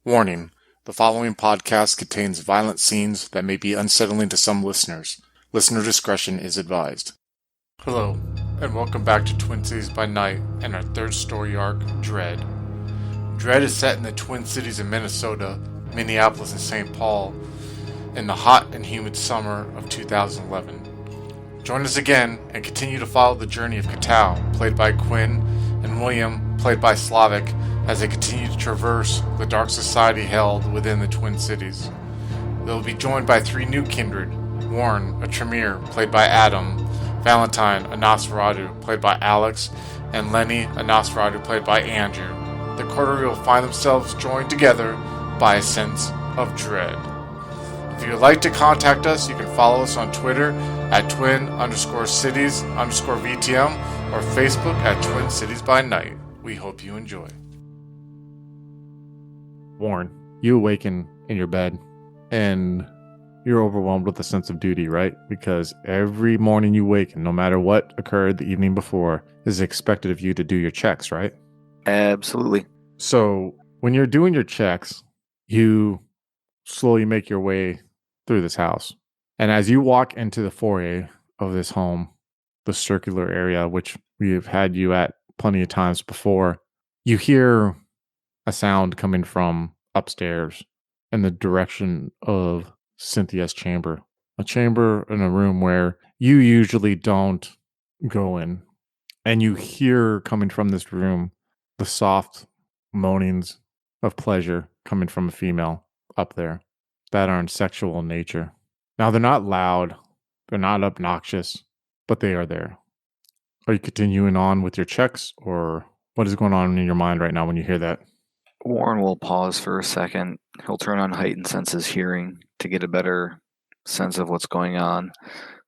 Warning: the following podcast contains violent scenes that may be unsettling to some listeners. Listener discretion is advised. Hello, and welcome back to Twin Cities by Night and our third story arc, Dread. Dread is set in the Twin Cities of Minnesota, Minneapolis, and St. Paul in the hot and humid summer of 2011. Join us again and continue to follow the journey of Kaetao, played by Quinn, and William, played by Slavic, as they continue to traverse the dark society held within the Twin Cities. They will be joined by three new kindred: Warren, a Tremere, played by Adam; Valentine, a Nosferatu, played by Alex; and Lenny, a Nosferatu, played by Andrew. The coterie will find themselves joined together by a sense of dread. If you would like to contact us, you can follow us on Twitter at twin_cities_VTM or Facebook at Twin Cities by Night. We hope you enjoy. Warren, you awaken in your bed and you're overwhelmed with a sense of duty, right? Because every morning you wake, and no matter what occurred the evening before, is expected of you to do your checks, right? Absolutely. So when you're doing your checks, you slowly make your way through this house. And as you walk into the foyer of this home, the circular area, which we've had you at plenty of times before, you hear a sound coming from upstairs in the direction of Cynthia's chamber. A chamber in a room where you usually don't go in. And you hear coming from this room the soft moanings of pleasure coming from a female up there that are in sexual nature. Now, they're not loud, they're not obnoxious, but they are there. Are you continuing on with your checks, or what is going on in your mind right now when you hear that? Warren will pause for a second. He'll turn on heightened senses hearing to get a better sense of what's going on,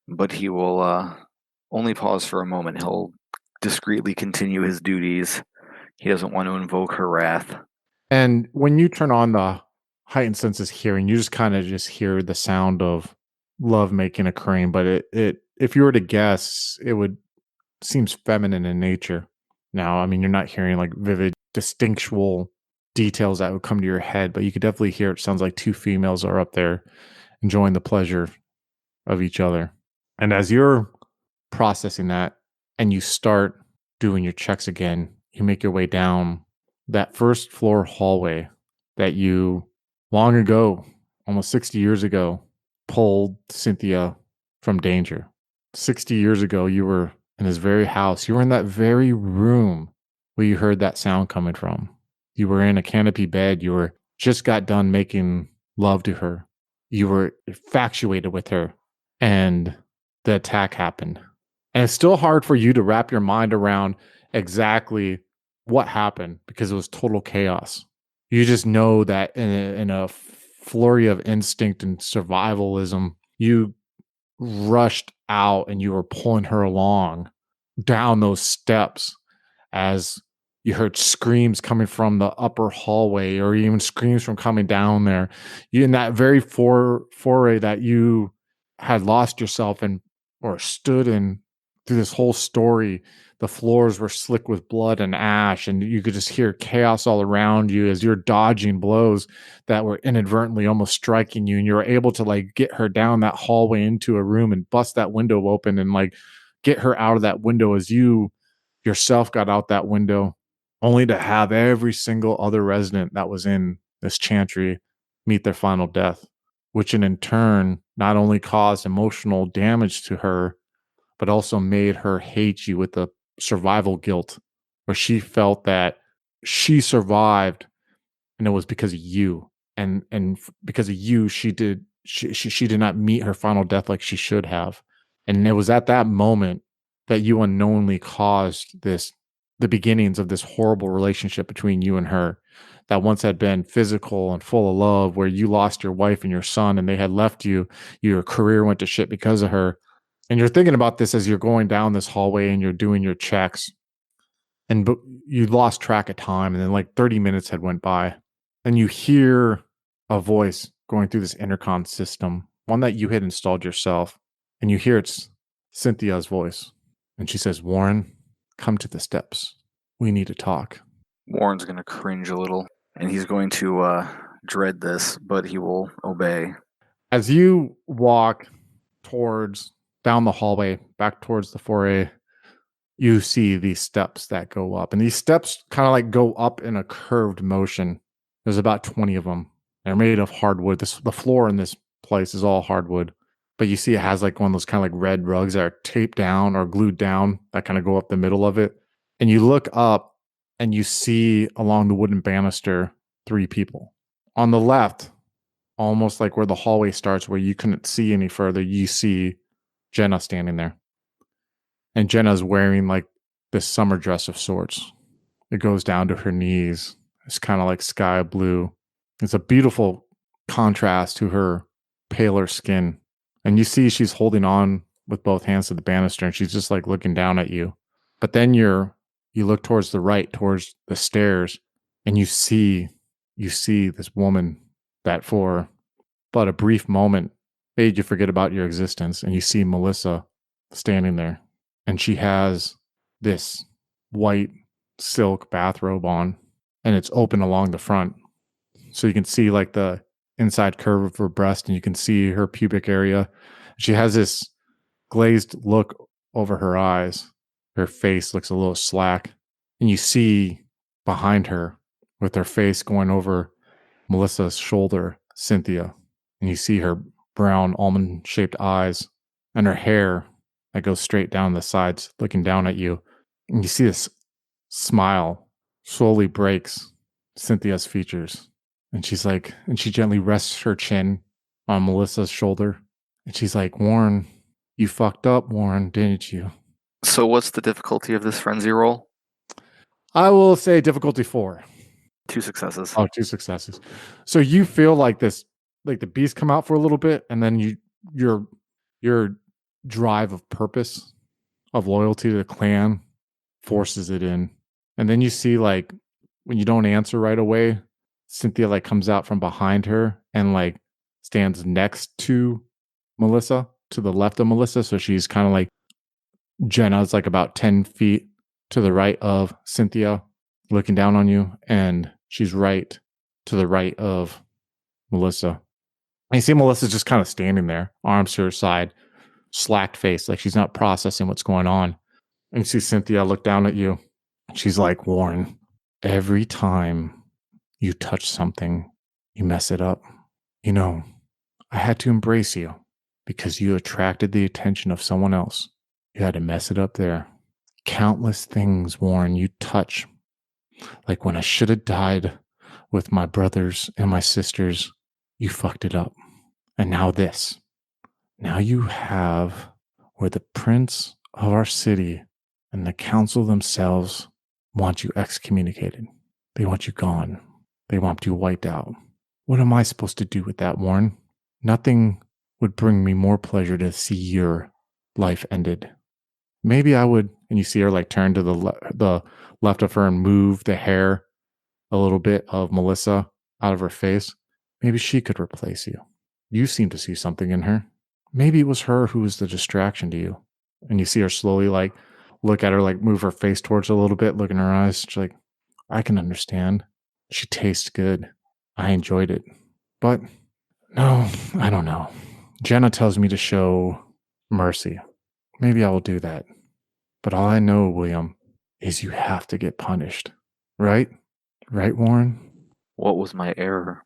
but he will only pause for a moment. He'll discreetly continue his duties. He doesn't want to invoke her wrath. And when you turn on the heightened senses hearing, you just kind of just hear the sound of love making occurring, but it if you were to guess, it would seems feminine in nature. Now, I mean, you're not hearing like vivid, distinctual details that would come to your head, but you could definitely hear it sounds like two females are up there enjoying the pleasure of each other. And as you're processing that and you start doing your checks again, you make your way down that first floor hallway that you long ago, almost 60 years ago, pulled Cynthia from danger. 60 years ago, you were in this very house. You were in that very room where you heard that sound coming from. You were in a canopy bed. You were just got done making love to her. You were infatuated with her, and the attack happened. And it's still hard for you to wrap your mind around exactly what happened because it was total chaos. You just know that in a flurry of instinct and survivalism, you rushed out and you were pulling her along down those steps as you heard screams coming from the upper hallway or even screams from coming down there. You in that very foray that you had lost yourself in or stood in through this whole story, the floors were slick with blood and ash, and you could just hear chaos all around you as you're dodging blows that were inadvertently almost striking you, and you were able to like get her down that hallway into a room and bust that window open and like get her out of that window as you yourself got out that window, only to have every single other resident that was in this chantry meet their final death, which in turn not only caused emotional damage to her, but also made her hate you with the survival guilt, where she felt that she survived and it was because of you. And because of you, she did not meet her final death like she should have. And it was at that moment that you unknowingly caused the beginnings of this horrible relationship between you and her that once had been physical and full of love, where you lost your wife and your son and they had left you. Your career went to shit because of her. And you're thinking about this as you're going down this hallway and you're doing your checks, and you lost track of time, and then like 30 minutes had went by, and you hear a voice going through this intercom system, one that you had installed yourself, and you hear it's Cynthia's voice, and she says, "Warren, come to the steps. We need to talk." Warren's going to cringe a little, and he's going to dread this, but he will obey. As you walk towards down the hallway back towards the foyer, you see these steps that go up, and these steps kind of like go up in a curved motion. There's about 20 of them. They're made of hardwood. The floor in this place is all hardwood, but you see it has like one of those kind of like red rugs that are taped down or glued down that kind of go up the middle of it. And you look up and you see along the wooden banister 3 people. On the left, almost like where the hallway starts, where you couldn't see any further, you see Jenna standing there. And Jenna's wearing like this summer dress of sorts. It goes down to her knees. It's kind of like sky blue. It's a beautiful contrast to her paler skin. And you see she's holding on with both hands to the banister and she's just like looking down at you. But then you look towards the right, towards the stairs, and you see this woman that for but a brief moment made you forget about your existence. And you see Melissa standing there. And she has this white silk bathrobe on, and it's open along the front. So you can see like the inside curve of her breast, and you can see her pubic area. She has this glazed look over her eyes. Her face looks a little slack. And you see behind her, with her face going over Melissa's shoulder, Cynthia. And you see her brown almond shaped eyes and her hair that goes straight down the sides, looking down at you. And you see this smile slowly breaks Cynthia's features. And she gently rests her chin on Melissa's shoulder. And she's like, Warren, you fucked up, Warren, didn't you? So what's the difficulty of this frenzy roll? I will say difficulty 4. 2 successes. Oh, 2 successes. So you feel like this, like the beast come out for a little bit, and then your drive of purpose, of loyalty to the clan, forces it in. And then you see like when you don't answer right away, Cynthia like comes out from behind her and like stands next to Melissa, to the left of Melissa. So she's kind of like Jenna's like about 10 feet to the right of Cynthia, looking down on you, and she's right to the right of Melissa. And you see Melissa just kind of standing there, arms to her side, slacked face, like she's not processing what's going on. And you see Cynthia look down at you. She's like, Warren, every time you touch something, you mess it up. You know, I had to embrace you because you attracted the attention of someone else. You had to mess it up there. Countless things, Warren, you touch. Like when I should have died with my brothers and my sisters, you fucked it up. And now this. Now you have where the prince of our city and the council themselves want you excommunicated. They want you gone. They want you wiped out. What am I supposed to do with that, Warren? Nothing would bring me more pleasure to see your life ended. Maybe I would, and you see her like turn to the left of her and move the hair a little bit of Melissa out of her face. Maybe she could replace you. You seem to see something in her. Maybe it was her who was the distraction to you. And you see her slowly like look at her, like move her face towards her a little bit, look in her eyes. She's like, I can understand. She tastes good. I enjoyed it. But no, I don't know. Jenna tells me to show mercy. Maybe I will do that. But all I know, William, is you have to get punished. Right? Right, Warren? What was my error?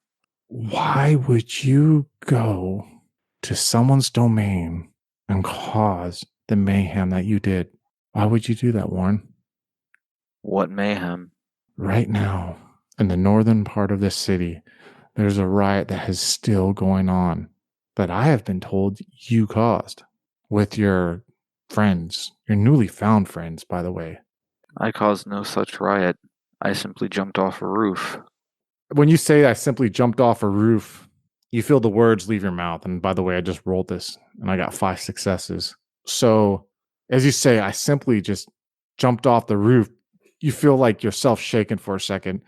Why would you go to someone's domain and cause the mayhem that you did? Why would you do that, Warren? What mayhem? Right now, in the northern part of this city, there's a riot that is still going on that I have been told you caused with your friends, your newly found friends, by the way. I caused no such riot. I simply jumped off a roof. When you say I simply jumped off a roof, you feel the words leave your mouth. And by the way, I just rolled this and I got 5 successes. So as you say, I simply just jumped off the roof. You feel like yourself shaking for a second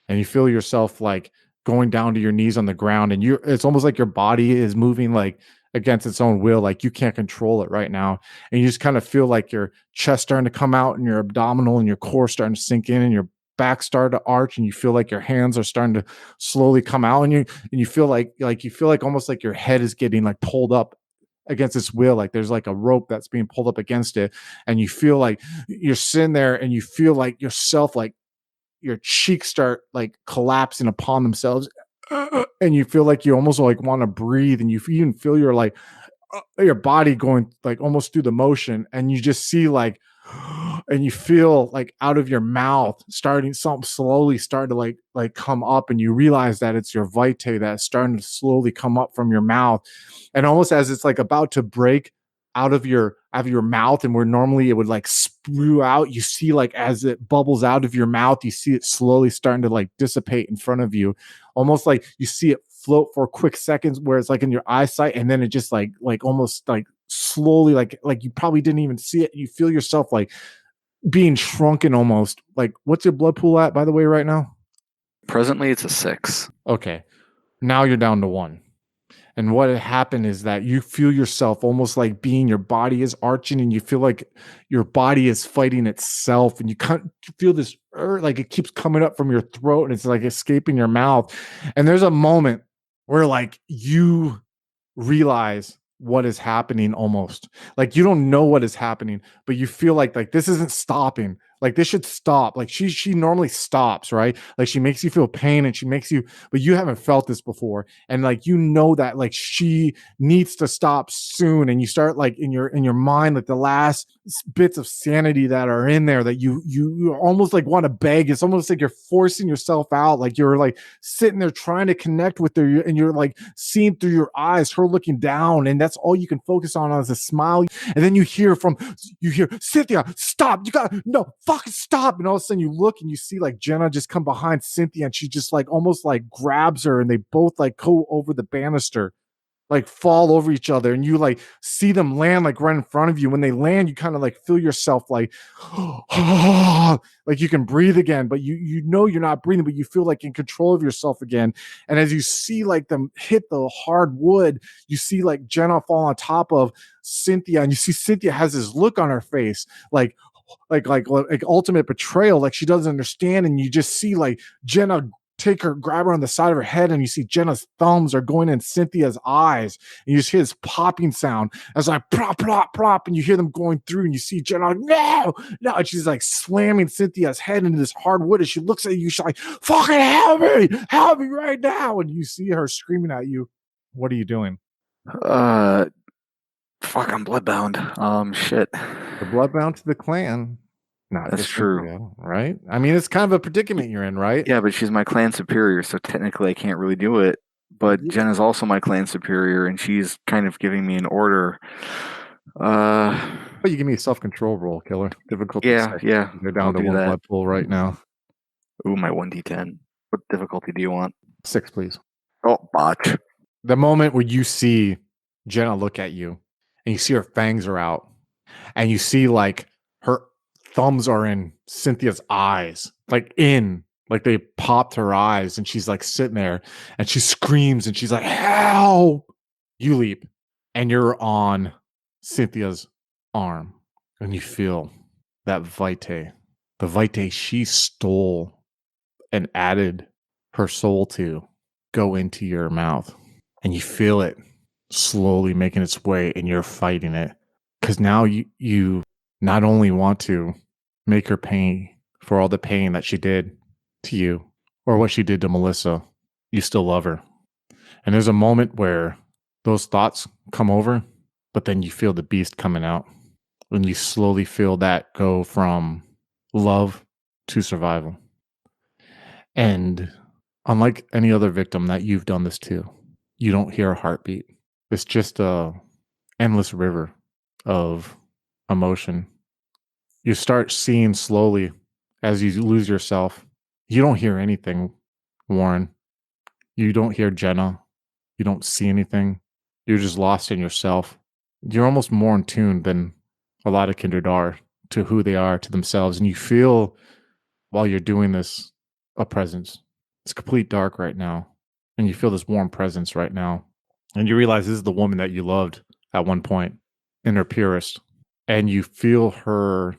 and you feel yourself like going down to your knees on the ground, and it's almost like your body is moving like against its own will, like you can't control it right now. And you just kind of feel like your chest starting to come out and your abdominal and your core starting to sink in and your back start to arch, and you feel like your hands are starting to slowly come out, and you feel like you feel like almost like your head is getting like pulled up against this wheel, like there's like a rope that's being pulled up against it, and you feel like you're sitting there, and you feel like yourself, like your cheeks start like collapsing upon themselves, and you feel like you almost like want to breathe, and you even feel your body going like almost through the motion, and you just see like and you feel like out of your mouth starting something slowly starting to like come up, and you realize that it's your vitae that's starting to slowly come up from your mouth, and almost as it's like about to break out of your mouth, and where normally it would like spew out, you see like as it bubbles out of your mouth, you see it slowly starting to like dissipate in front of you, almost like you see it float for quick seconds where it's like in your eyesight, and then it just like almost like slowly like you probably didn't even see it. You feel yourself like being shrunken almost. Like, what's your blood pool at, by the way, right now? Presently, it's a 6. Okay. Now you're down to 1. And what had happened is that you feel yourself almost like being, your body is arching, and you feel like your body is fighting itself, and you can't feel this like it keeps coming up from your throat, and it's like escaping your mouth. And there's a moment where like you realize what is happening, almost like you don't know what is happening, but you feel like this isn't stopping, like this should stop. Like she normally stops, right? Like she makes you feel pain, and she makes you, but you haven't felt this before, and like you know that like she needs to stop soon, and you start like in your mind, like the last bits of sanity that are in there, that you almost like want to beg. It's almost like you're forcing yourself out, like you're like sitting there trying to connect with her, and you're like seeing through your eyes her looking down, and that's all you can focus on is a smile. And then you hear Cynthia, stop, you gotta, no, fucking stop. And all of a sudden you look, and you see like Jenna just come behind Cynthia, and she just like almost like grabs her, and they both like go over the banister, like fall over each other, and you like see them land like right in front of you. When they land, you kind of like feel yourself like like you can breathe again, but you know you're not breathing, but you feel like in control of yourself again. And as you see like them hit the hard wood, you see like Jenna fall on top of Cynthia, and you see Cynthia has this look on her face, like ultimate betrayal, like she doesn't understand. And you just see like Jenna grab her on the side of her head, and you see Jenna's thumbs are going in Cynthia's eyes, and you just hear this popping sound as like plop plop plop, and you hear them going through, and you see Jenna like, no, and she's like slamming Cynthia's head into this hardwood, and she looks at you, she's like, fucking help me right now, and you see her screaming at you. What are you doing? Fuck, I'm bloodbound. Shit. The bloodbound to the clan. Not That's just true. Cynthia, right? I mean, it's kind of a predicament you're in, right? Yeah, but she's my clan superior, so technically I can't really do it. But Jenna's also my clan superior, and she's kind of giving me an order. But you give me a self-control roll, killer. Difficulty. Yeah. You're down I'll to do 1 that. blood pool right now. Ooh, my 1d10. What difficulty do you want? 6, please. Oh, botch. The moment where you see Jenna look at you, and you see her fangs are out, and you see like her thumbs are in Cynthia's eyes, like they popped her eyes, and she's like sitting there, and she screams, and she's like, help! You leap, and you're on Cynthia's arm, and you feel that vitae, the vitae she stole and added her soul to, go into your mouth, and you feel it slowly making its way, and you're fighting it, because now you not only want to make her pay for all the pain that she did to you, or what she did to Melissa, you still love her. And there's a moment where those thoughts come over, but then you feel the beast coming out, and you slowly feel that go from love to survival. And unlike any other victim that you've done this to, you don't hear a heartbeat. It's just a endless river of emotion. You start seeing slowly as you lose yourself. You don't hear anything, Warren. You don't hear Jenna. You don't see anything. You're just lost in yourself. You're almost more in tune than a lot of kindred are to who they are, to themselves. And you feel, while you're doing this, a presence. It's complete dark right now. And you feel this warm presence right now. And you realize this is the woman that you loved at one point in her purest. And you feel her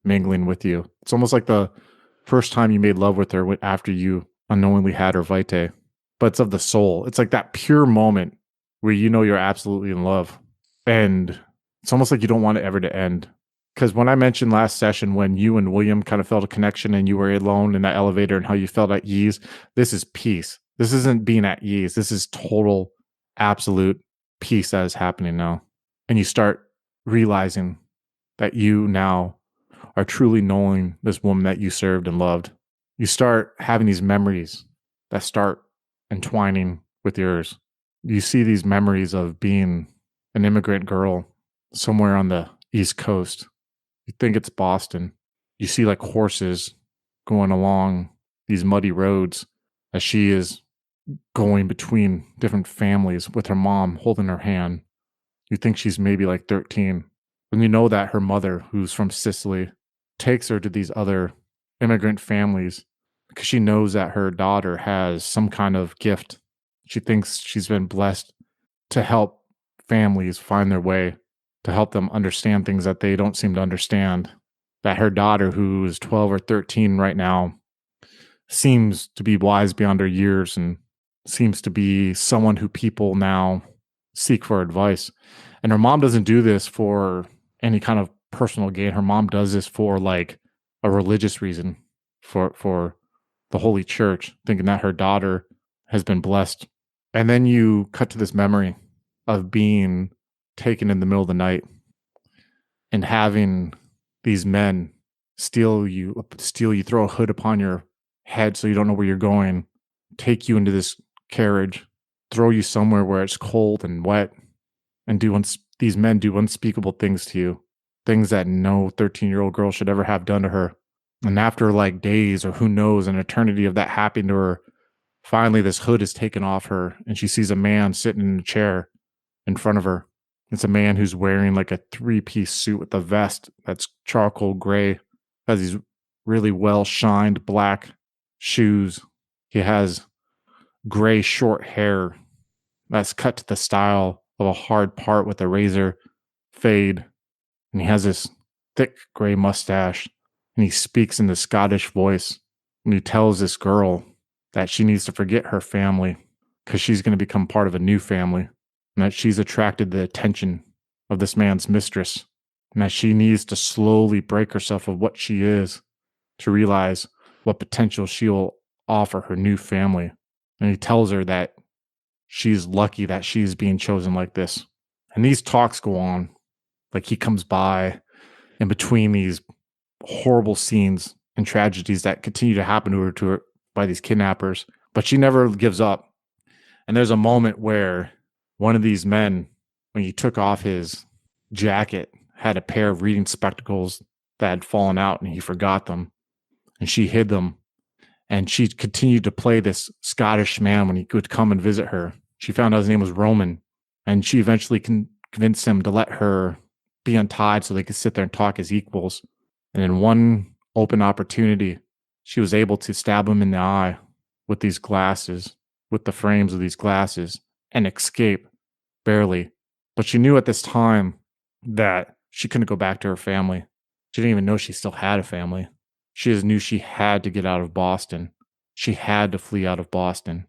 mingling with you. It's almost like the First time you made love with her after you unknowingly had her vitae, but it's of the soul. It's like that pure moment where you know you're absolutely in love. And it's almost like you don't want it ever to end. Because when I mentioned last session when you and William kind of felt a connection and you were alone in that elevator and how you felt at ease, this is peace. This isn't being at ease. This is total, absolute peace that is happening now. And you start realizing that you now are truly knowing this woman that you served and loved. You start having these memories that start entwining with yours. You see these memories of being an immigrant girl somewhere on the East Coast. You think it's Boston. You see like horses going along these muddy roads as she is going between different families with her mom holding her hand. You think she's maybe like 13. And you know that her mother, who's from Sicily, takes her to these other immigrant families because she knows that her daughter has some kind of gift. She thinks she's been blessed to help families find their way, to help them understand things that they don't seem to understand. That her daughter, who is 12 or 13 right now, seems to be wise beyond her years and seems to be someone who people now seek for advice. And her mom doesn't do this for any kind of personal gain. Her mom does this for like a religious reason, for the Holy Church, thinking that her daughter has been blessed. And then you cut to this memory of being taken in the middle of the night and having these men steal you, throw a hood upon your head so you don't know where you're going, take you into this carriage, throw you somewhere where it's cold and wet, and these men do unspeakable things to you, things that no 13-year-old girl should ever have done to her. And after like days or who knows, an eternity of that happening to her, finally this hood is taken off her and she sees a man sitting in a chair in front of her. It's a man who's wearing like a 3-piece suit with a vest that's charcoal gray, has these really well shined black shoes. He has gray short hair that's cut to the style of a hard part with a razor fade. And he has this thick gray mustache. And he speaks in the Scottish voice. And he tells this girl that she needs to forget her family because she's going to become part of a new family. And that she's attracted the attention of this man's mistress. And that she needs to slowly break herself of what she is to realize what potential she'll offer her new family. And he tells her that she's lucky that she's being chosen like this. And these talks go on. Like he comes by in between these horrible scenes and tragedies that continue to happen to her by these kidnappers. But she never gives up. And there's a moment where one of these men, when he took off his jacket, had a pair of reading spectacles that had fallen out and he forgot them. And she hid them. And she continued to play this Scottish man when he would come and visit her. She found out his name was Roman. And she eventually convinced him to let her be untied so they could sit there and talk as equals. And in one open opportunity, she was able to stab him in the eye with these glasses, with the frames of these glasses, and escape, barely. But she knew at this time that she couldn't go back to her family. She didn't even know she still had a family. She just knew she had to get out of Boston. She had to flee out of Boston.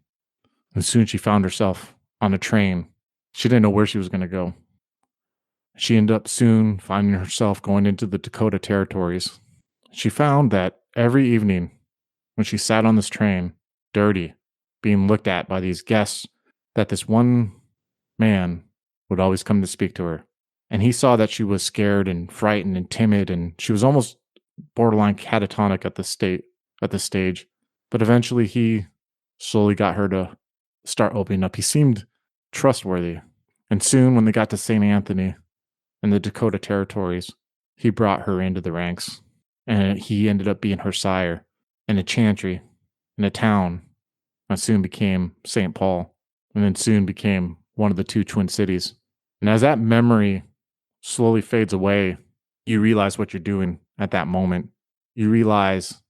And soon she found herself on a train. She didn't know where she was going to go. She ended up soon finding herself going into the Dakota territories. She found that every evening when she sat on this train, dirty, being looked at by these guests, that this one man would always come to speak to her. And he saw that she was scared and frightened and timid, and she was almost borderline catatonic at the stage. But eventually he slowly got her to start opening up. He seemed trustworthy. And soon when they got to St. Anthony in the Dakota territories, he brought her into the ranks. And he ended up being her sire in a chantry in a town that soon became St. Paul, and then soon became one of the two twin cities. And as that memory slowly fades away, you realize what you're doing at that moment. You realize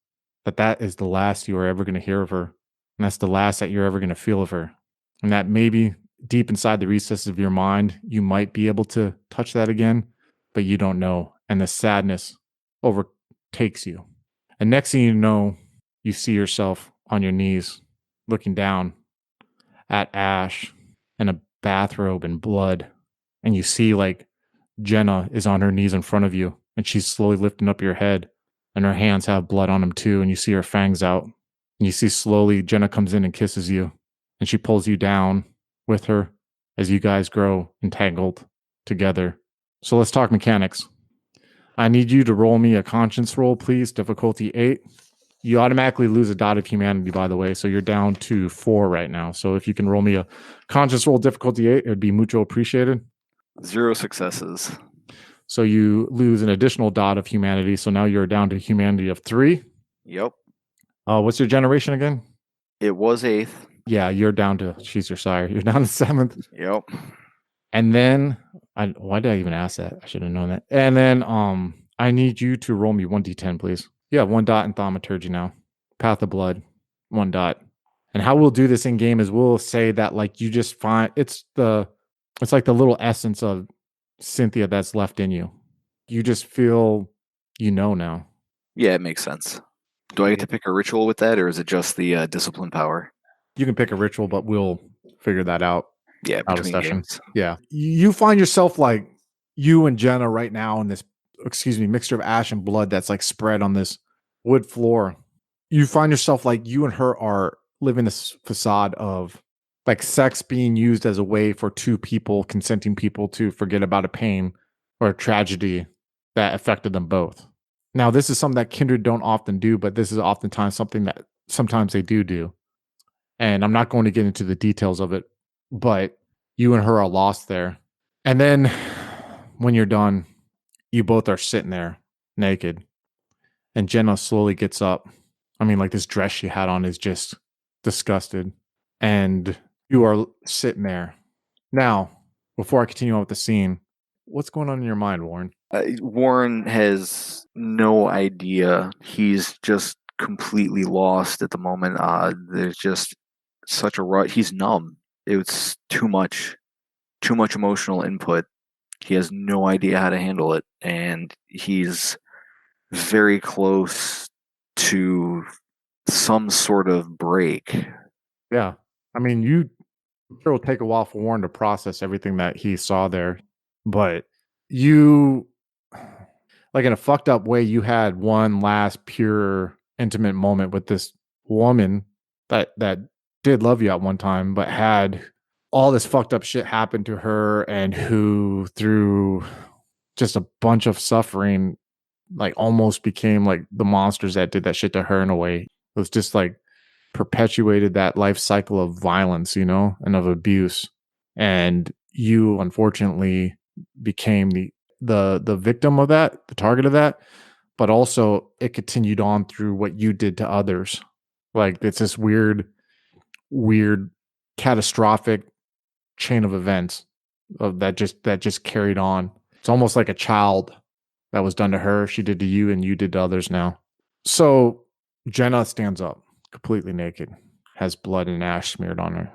that that is the last you are ever going to hear of her. And that's the last that you're ever going to feel of her. And that maybe deep inside the recesses of your mind, you might be able to touch that again, but you don't know. And the sadness overtakes you. And next thing you know, you see yourself on your knees looking down at Ash in a bathrobe and blood. And you see like Jenna is on her knees in front of you and she's slowly lifting up your head and her hands have blood on them too. And you see her fangs out. And you see slowly Jenna comes in and kisses you and she pulls you down with her as you guys grow entangled together. So let's talk mechanics. I need you to roll me a conscience roll, please. Difficulty 8. You automatically lose a dot of humanity, by the way. So you're down to 4 right now. So if you can roll me a conscience roll, difficulty 8, it would be mucho appreciated. 0 successes. So you lose an additional dot of humanity. So now you're down to humanity of 3. Yep. What's your generation again? It was 8th. Yeah, you're down to, she's your sire. You're down to 7th. Yep. And then, why did I even ask that? I should have known that. And then I need you to roll me 1d10, please. Yeah, 1 dot in thaumaturgy now. Path of blood, 1 dot. And how we'll do this in game is we'll say that like you just find it's like the little essence of Cynthia that's left in you. You just feel now. Yeah, it makes sense. Do I get to pick a ritual with that, or is it just the discipline power? You can pick a ritual, but we'll figure that out. Yeah, out of between session. games. Yeah. You find yourself like you and Jenna right now in this, mixture of ash and blood that's like spread on this wood floor. You find yourself like you and her are living this facade of like sex being used as a way for two people, consenting people, to forget about a pain or a tragedy that affected them both. Now, this is something that kindred don't often do, but this is oftentimes something that sometimes they do. And I'm not going to get into the details of it, but you and her are lost there. And then when you're done, you both are sitting there naked. And Jenna slowly gets up. I mean, like this dress she had on is just disgusted. And you are sitting there. Now, before I continue on with the scene, what's going on in your mind, Warren? Warren has no idea. He's just completely lost at the moment. There's just such a rut. He's numb. It's too much emotional input. He has no idea how to handle it, and he's very close to some sort of break. Yeah. I mean, sure will take a while for Warren to process everything that he saw there, but you, like in a fucked up way, you had one last pure intimate moment with this woman that did love you at one time, but had all this fucked up shit happen to her, and who through just a bunch of suffering like almost became like the monsters that did that shit to her in a way. It was just like perpetuated that life cycle of violence, and of abuse. And you unfortunately became the victim of that, the target of that, but also it continued on through what you did to others. Like it's this weird catastrophic chain of events that just carried on. It's almost like a child that was done to her, she did to you, and you did to others now. So Jenna stands up, completely naked, has blood and ash smeared on her.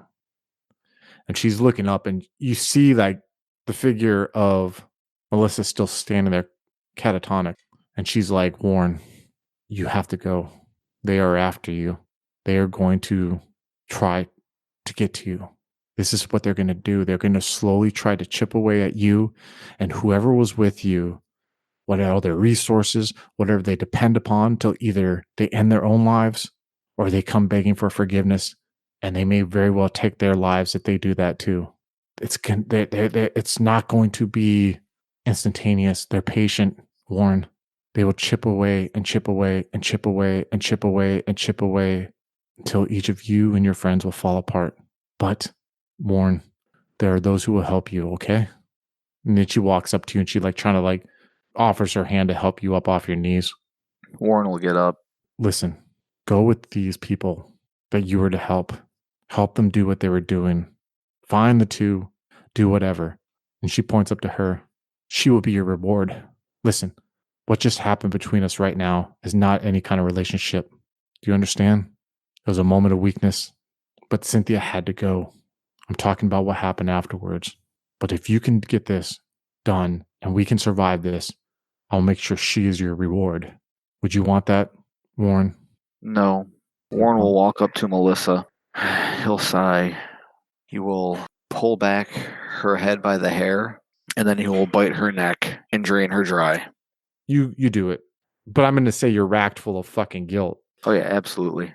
And she's looking up, and you see like the figure of Melissa still standing there catatonic. And she's like, Warren, you have to go. They are after you. They are going to try to get to you. This is what they're going to do. They're going to slowly try to chip away at you and whoever was with you, whatever their resources, whatever they depend upon, till either they end their own lives or they come begging for forgiveness. And they may very well take their lives if they do that too. It's not going to be instantaneous. They're patient, Warren. They will chip away and chip away and chip away and chip away and chip away until each of you and your friends will fall apart. But, Warren, there are those who will help you, okay? And then she walks up to you and she trying to offers her hand to help you up off your knees. Warren will get up. Listen, go with these people that you were to help. Help them do what they were doing. Find the two, do whatever. And she points up to her. She will be your reward. Listen, what just happened between us right now is not any kind of relationship. Do you understand? It was a moment of weakness, but Cynthia had to go. I'm talking about what happened afterwards. But if you can get this done and we can survive this, I'll make sure she is your reward. Would you want that, Warren? No. Warren will walk up to Melissa. He'll sigh. He will pull back her head by the hair, and then he will bite her neck and drain her dry. You do it. But I'm going to say you're racked full of fucking guilt. Oh, yeah, absolutely.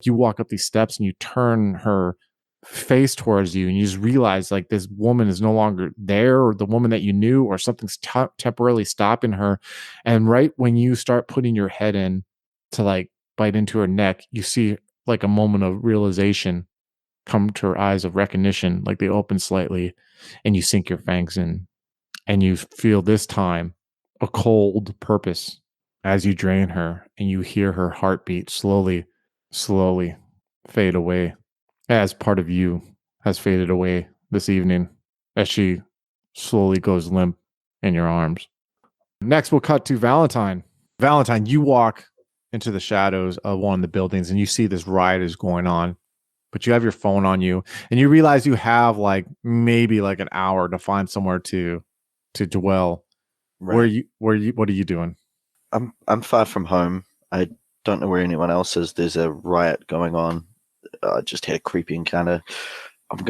You walk up these steps and you turn her face towards you and you just realize like this woman is no longer there, or the woman that you knew, or something's temporarily stopping her. And right when you start putting your head in to like bite into her neck, you see like a moment of realization come to her eyes, of recognition, like they open slightly, and you sink your fangs in and you feel this time a cold purpose as you drain her, and you hear her heartbeat slowly fade away, as part of you has faded away this evening as she slowly goes limp in your arms. Next, we'll cut to Valentine. Valentine, you walk into the shadows of one of the buildings and you see this riot is going on, but you have your phone on you and you realize you have like maybe like an hour to find somewhere to dwell. Right. What are you doing? I'm far from home. I don't know where anyone else is. There's a riot going on. I just had a creepy encounter. I'm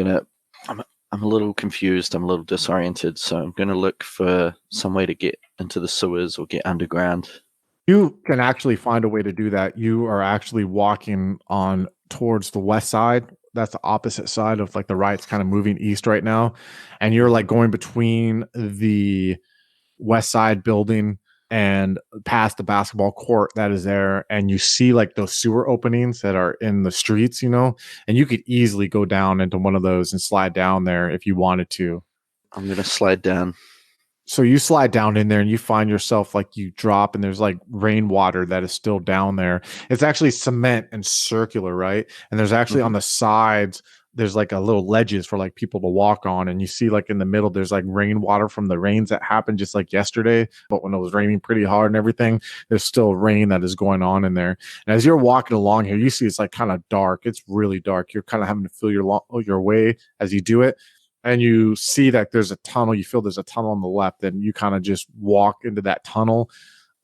a little confused. I'm a little disoriented. So I'm gonna look for some way to get into the sewers or get underground. You can actually find a way to do that. You are actually walking on towards the west side. That's the opposite side of like the riot's kind of moving east right now. And you're like going between the west side building and past the basketball court that is there, and you see like those sewer openings that are in the streets, and you could easily go down into one of those and slide down there if you wanted to. I'm gonna slide down. So you slide down in there and you find yourself like you drop and there's like rainwater that is still down there. It's actually cement and circular, right? And there's actually on the sides, there's like a little ledges for like people to walk on. And you see like in the middle, there's like rainwater from the rains that happened just like yesterday. But when it was raining pretty hard and everything, there's still rain that is going on in there. And as you're walking along here, you see it's like kind of dark. It's really dark. You're kind of having to feel your way as you do it. And you see that there's a tunnel. You feel there's a tunnel on the left, and you kind of just walk into that tunnel.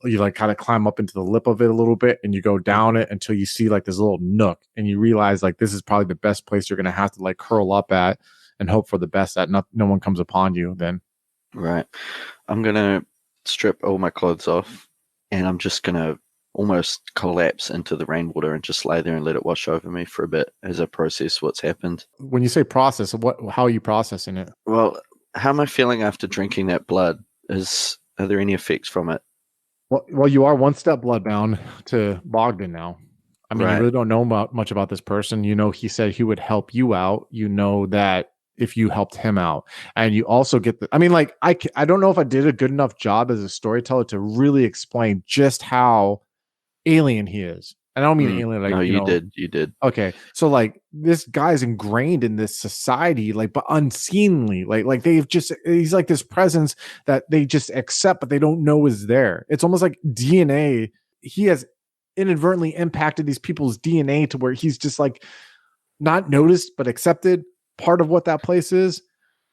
You like kind of climb up into the lip of it a little bit, and you go down it until you see like this little nook, and you realize like this is probably the best place you're gonna have to like curl up at and hope for the best that no one comes upon you. Then, right, I'm gonna strip all my clothes off, and I'm just gonna almost collapse into the rainwater and just lay there and let it wash over me for a bit as I process what's happened. when you say process, how are you processing it? Well, how am I feeling after drinking that blood? Are there any effects from it? Well, you are one step bloodbound to Bogdan now. I mean, Right. you really don't know much about this person. He said he would help you out. You know that if you helped him out, and you also get I mean, like I don't know if I did a good enough job as a storyteller to really explain just how alien he is. And I don't mean alien like no, you did. Okay, so like this guy's ingrained in this society, like but unseemly, like he's like this presence that they just accept, but they don't know is there. It's almost like DNA. He has inadvertently impacted these people's DNA to where he's just like not noticed but accepted part of what that place is.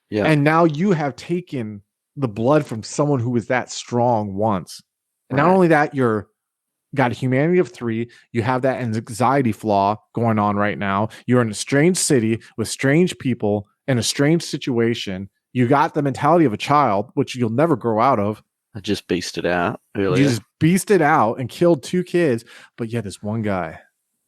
Yeah. And now you have taken the blood from someone who was that strong once. And not only that, you're got a humanity of 3. You have that anxiety flaw going on right now. You're in a strange city with strange people in a strange situation. You got the mentality of a child, which you'll never grow out of. I just beasted out earlier. You just beasted out and killed 2 kids. But yet this one guy,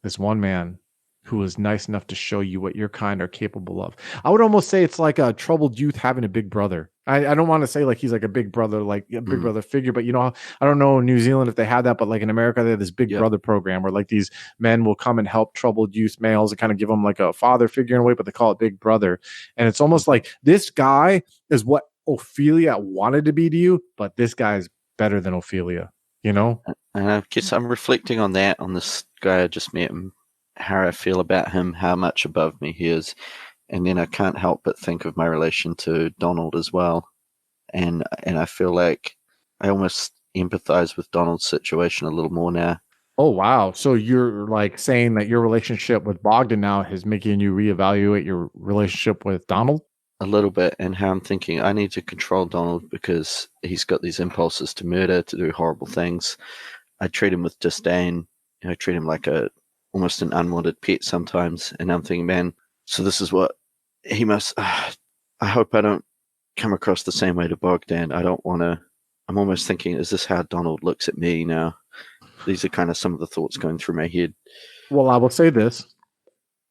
this one man who was nice enough to show you what your kind are capable of. I would almost say it's like a troubled youth having a big brother. I don't want to say like he's like a big brother, like a big brother figure, but I don't know in New Zealand if they have that, but like in America, they have this big brother program where like these men will come and help troubled youth males and kind of give them like a father figure in a way, but they call it big brother. And it's almost like this guy is what Ophelia wanted to be to you, but this guy is better than Ophelia, And I guess I'm reflecting on that, on this guy I just met, and how I feel about him, how much above me he is. And then I can't help but think of my relation to Donald as well. And I feel like I almost empathize with Donald's situation a little more now. Oh, wow. So you're like saying that your relationship with Bogdan now is making you reevaluate your relationship with Donald? A little bit, and how I'm thinking I need to control Donald because he's got these impulses to murder, to do horrible things. I treat him with disdain. I treat him like a almost an unwanted pet sometimes. And I'm thinking, man, so this is what he must. I hope I don't come across the same way to Bogdan. I don't want to. I'm almost thinking, is this how Donald looks at me now? These are kind of some of the thoughts going through my head. Well, I will say this,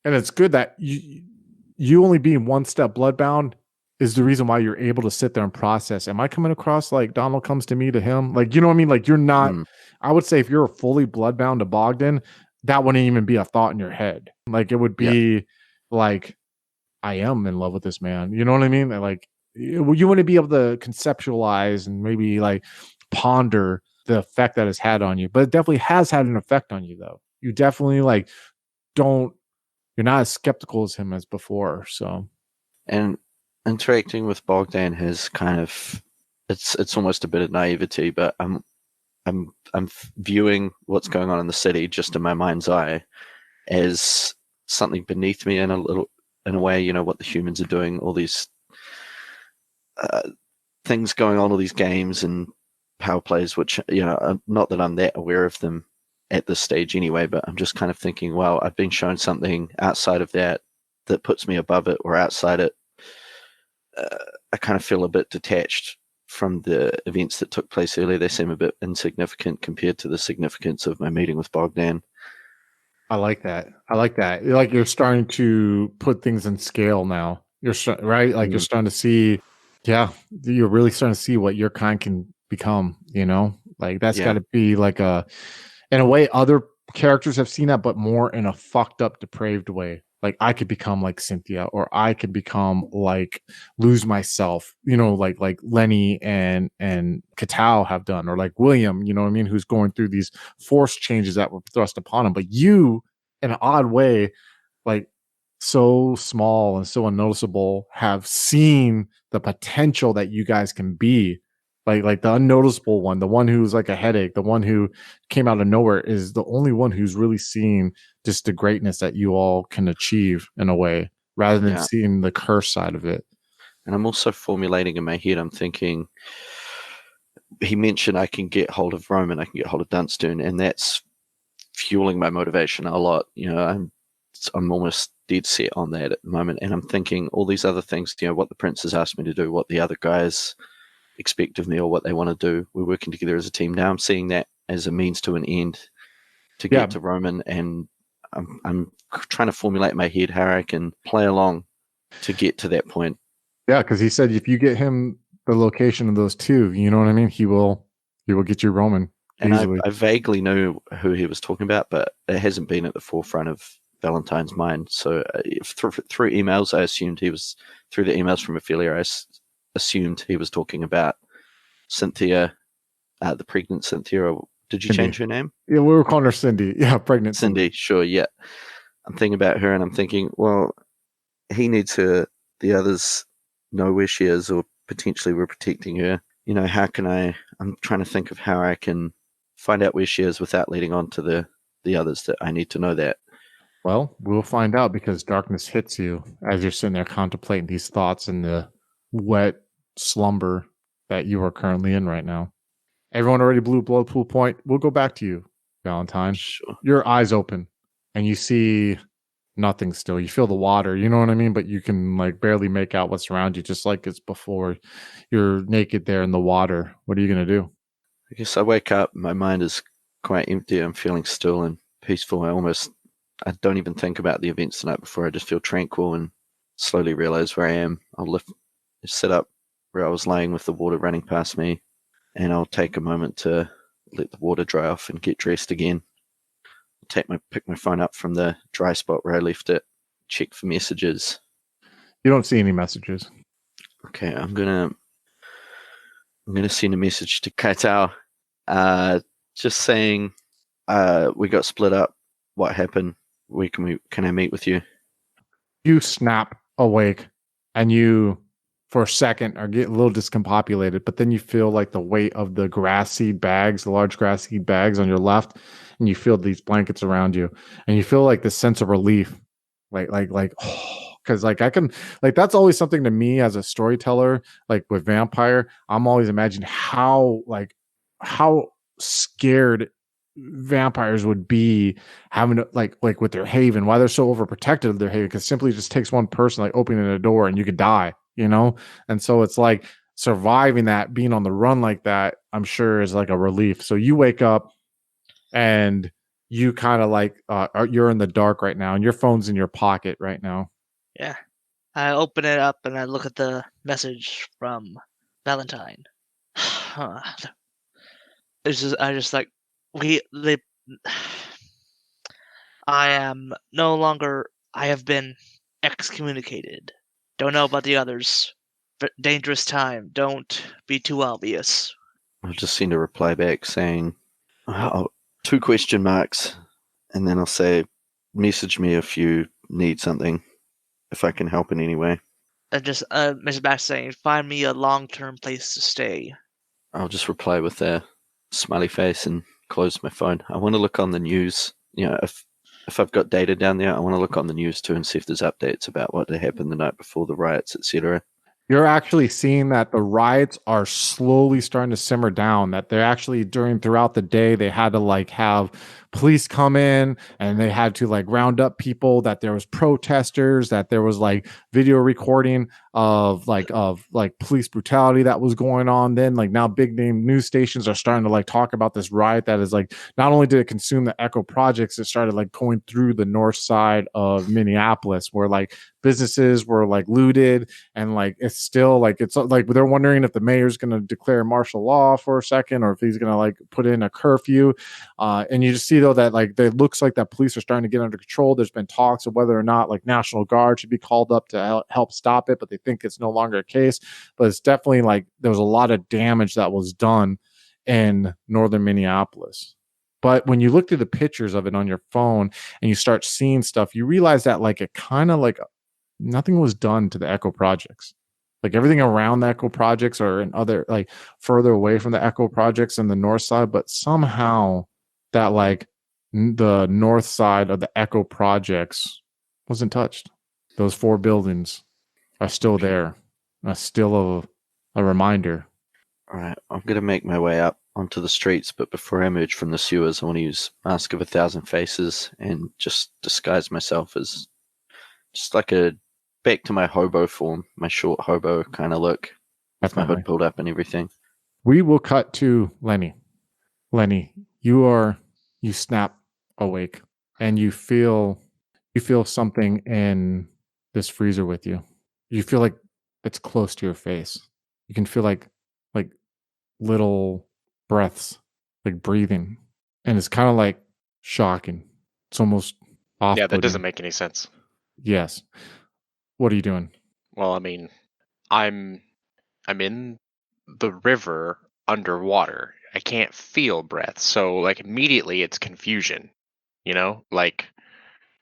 and it's good that you only being one step bloodbound is the reason why you're able to sit there and process. Am I coming across like Donald comes to me to him? Like, you know what I mean? Like, you're not. I would say if you're fully bloodbound to Bogdan, that wouldn't even be a thought in your head. Like, it would be like, I am in love with this man. You know what I mean? Like, you want to be able to conceptualize and maybe like ponder the effect that it's had on you. But it definitely has had an effect on you, though. You definitely like don't. You're not as skeptical as him as before. So, and interacting with Bogdan has kind of it's almost a bit of naivety, but I'm viewing what's going on in the city just in my mind's eye as something beneath me in a way, you know, what the humans are doing, all these things going on, all these games and power plays, which, you know, not that I'm that aware of them at this stage anyway, but I'm just kind of thinking, well, I've been shown something outside of that puts me above it or outside it. I kind of feel a bit detached from the events that took place earlier. They seem a bit insignificant compared to the significance of my meeting with Bogdan. I like that. Like, you're starting to put things in scale now. You're right. Like, you're starting to see, you're really starting to see what your kind can become. You know, like that's got to be like in a way, other characters have seen that, but more in a fucked up, depraved way. Like, I could become like Cynthia, or I could become like lose myself, you know, like Lenny and Kaetao have done, or like William, you know what I mean, who's going through these forced changes that were thrust upon him. But you, in an odd way, like so small and so unnoticeable, have seen the potential that you guys can be. Like the unnoticeable one, the one who's like a headache, the one who came out of nowhere, is the only one who's really seen just the greatness that you all can achieve in a way, rather than seeing the curse side of it. And I'm also formulating in my head, I'm thinking, he mentioned I can get hold of Roman, I can get hold of Dunstone, and that's fueling my motivation a lot. You know, I'm almost dead set on that at the moment. And I'm thinking all these other things, you know, what the prince has asked me to do, what the other guys expect of me, or what they want to do. We're working together as a team. Now I'm seeing that as a means to an end to get to Roman, and I'm trying to formulate in my head how I can play along to get to that point. Yeah, because he said if you get him the location of those two, you know what I mean, he will get you Roman easily. And I vaguely knew who he was talking about, but it hasn't been at the forefront of Valentine's mind. So through emails, I assumed he was, through the emails from Ophelia, I assumed he was talking about Cynthia, the pregnant Cynthia. Or did you change her name? Yeah, we were calling her Cindy. Yeah, pregnant Cindy. Sure, yeah. I'm thinking about her, and I'm thinking, well, he needs her. The others know where she is, or potentially we're protecting her. You know, how can I'm trying to think of how I can find out where she is without leading on to the others that I need to know that. Well, we'll find out, because darkness hits you as you're sitting there contemplating these thoughts in the wet slumber that you are currently in right now. Everyone already blew blood pool point. We'll go back to you, Valentine. Sure. Your eyes open and you see nothing still. You feel the water, you know what I mean? But you can like barely make out what's around you, just like it's before. You're naked there in the water. What are you going to do? I guess I wake up, my mind is quite empty. I'm feeling still and peaceful. I don't even think about the events the night before. I just feel tranquil and slowly realize where I am. I'll sit up where I was laying with the water running past me, and I'll take a moment to let the water dry off and get dressed again. Pick my phone up from the dry spot where I left it, check for messages. You don't see any messages. Okay, I'm gonna send a message to Kaetao, just saying we got split up. What happened? Can I meet with you? You snap awake, and you, for a second, are getting a little discombobulated, but then you feel like the weight of the grass seed bags, the large grass seed bags on your left, and you feel these blankets around you, and you feel like this sense of relief, like, because like I can, like, that's always something to me as a storyteller, like with vampire, I'm always imagining how scared vampires would be having to, like with their haven, why they're so overprotective of their haven, because simply just takes one person like opening a door and you could die, and so it's like surviving that, being on the run like that, I'm sure is like a relief. So you wake up and you kind of like you're in the dark right now and your phone's in your pocket right now. Yeah. I open it up and I look at the message from Valentine. I just like I am no longer. I have been excommunicated. Don't know about the others. But dangerous time. Don't be too obvious. I'll just send a reply back saying, 2 question marks, and then I'll say, message me if you need something, if I can help in any way. And just message back saying, find me a long-term place to stay. I'll just reply with a smiley face and close my phone. I want to look on the news. If I've got data down there, I want to look on the news too and see if there's updates about what happened the night before the riots, etc. You're actually seeing that the riots are slowly starting to simmer down, that they're actually throughout the day, they had to like have police come in and they had to like round up people, that there was protesters, that there was like video recording of police brutality that was going on. Then like now big name news stations are starting to like talk about this riot that is like, not only did it consume the Echo projects, it started like going through the north side of Minneapolis, where like businesses were like looted, and like it's still like, it's like they're wondering if the mayor's going to declare martial law for a second, or if he's going to like put in a curfew. And you just see though that like it looks like that police are starting to get under control. There's been talks of whether or not like National Guard should be called up to help stop it, but they think it's no longer a case. But it's definitely like there was a lot of damage that was done in northern Minneapolis. But when you look through the pictures of it on your phone and you start seeing stuff, you realize that like it kind of like nothing was done to the Echo projects. Like everything around the Echo projects or in other like further away from the Echo projects in the north side, but somehow that like the north side of the Echo projects wasn't touched. Those 4 buildings are still there. Still a reminder. All right, I'm going to make my way up onto the streets, but before I emerge from the sewers, I want to use Mask of 1,000 Faces and just disguise myself as just like back to my hobo form, my short hobo kind of look, with my hood pulled up and everything. We will cut to Lenny. Lenny, you snap awake and you feel something in this freezer with you. You feel like it's close to your face. You can feel like little breaths, like breathing, and it's kind of like shocking. It's almost off. Yeah, that doesn't make any sense. Yes. What are you doing? Well, I mean, I'm in the river underwater. I can't feel breath, so like immediately it's confusion. Like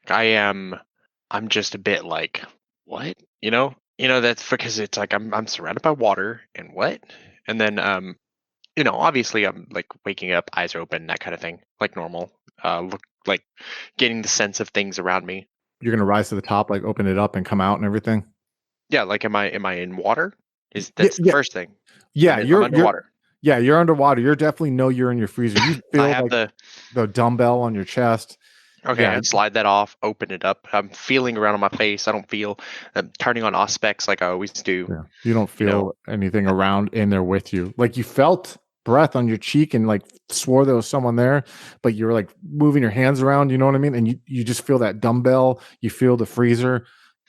I'm just a bit like, what? That's because it's like I'm surrounded by water and what? And then obviously I'm like waking up, eyes are open, that kind of thing, like normal. Look like getting the sense of things around me. You're gonna rise to the top, like open it up and come out and everything. Yeah, like am I in water? That's the first thing? Yeah, I'm underwater. You're underwater. You're definitely know you're in your freezer. You feel I have like the dumbbell on your chest. Okay, Yeah. I'd slide that off, open it up. I'm feeling around on my face. I don't feel. I'm turning on Auspex like I always do. Yeah. You don't feel anything around in there with you. Like you felt breath on your cheek and like swore there was someone there, but you're like moving your hands around, you know what I mean? And you just feel that dumbbell. You feel the freezer.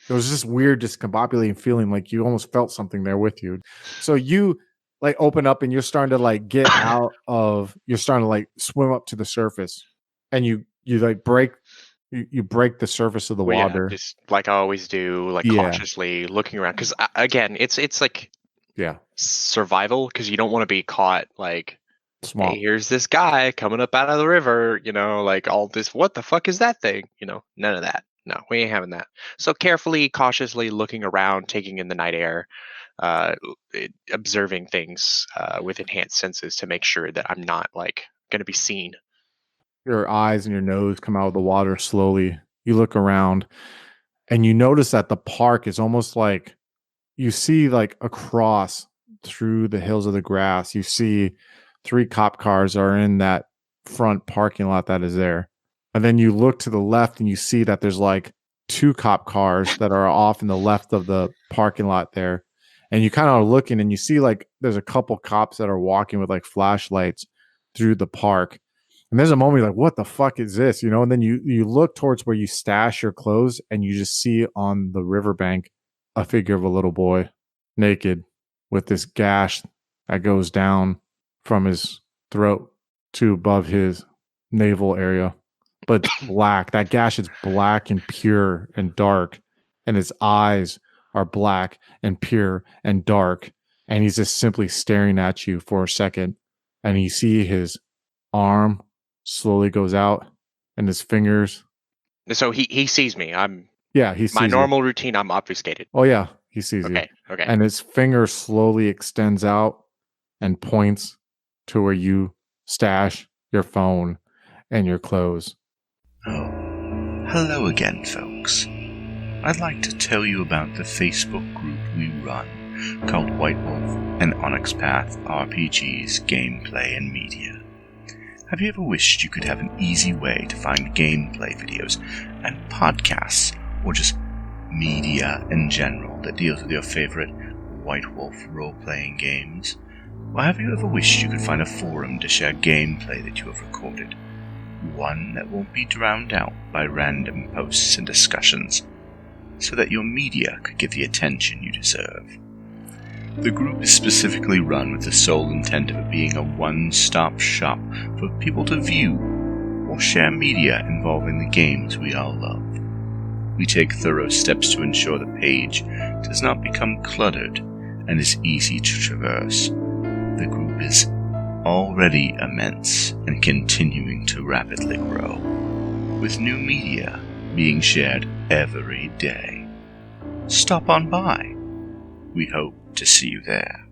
There was this weird discombobulating feeling like you almost felt something there with you. So you like open up and you're starting to like get you're starting to like swim up to the surface, and you like break the surface of the water. Yeah, just like I always do, like cautiously looking around. Because again, it's like survival, because you don't want to be caught like, Swamp. Hey, here's this guy coming up out of the river, like all this, what the fuck is that thing? None of that. No, we ain't having that. So carefully, cautiously looking around, taking in the night air, observing things with enhanced senses to make sure that I'm not like going to be seen. Your eyes and your nose come out of the water slowly. You look around and you notice that the park is almost like you see like across through the hills of the grass. You see 3 cop cars are in that front parking lot that is there. And then you look to the left and you see that there's like 2 cop cars that are off in the left of the parking lot there. And you kind of are looking and you see like there's a couple cops that are walking with like flashlights through the park. And there's a moment you're like, what the fuck is this? You know, and then you look towards where you stash your clothes and you just see on the riverbank a figure of a little boy naked with this gash that goes down from his throat to above his navel area. But black. That gash is black and pure and dark. And his eyes are black and pure and dark. And he's just simply staring at you for a second. And you see his arm slowly goes out and his fingers. So he sees me. He sees my you. normal routine. I'm obfuscated. Oh yeah, he sees you. Okay. And his finger slowly extends out and points to where you stash your phone and your clothes. Oh, hello again, folks. I'd like to tell you about the Facebook group we run called White Wolf and Onyx Path RPGs, Gameplay and Media. Have you ever wished you could have an easy way to find gameplay videos and podcasts, or just media in general that deals with your favorite White Wolf role-playing games? Or have you ever wished you could find a forum to share gameplay that you have recorded? One that won't be drowned out by random posts and discussions, so that your media could get the attention you deserve. The group is specifically run with the sole intent of it being a one-stop shop for people to view or share media involving the games we all love. We take thorough steps to ensure the page does not become cluttered and is easy to traverse. The group is already immense and continuing to rapidly grow, with new media being shared every day. Stop on by. We hope to see you there.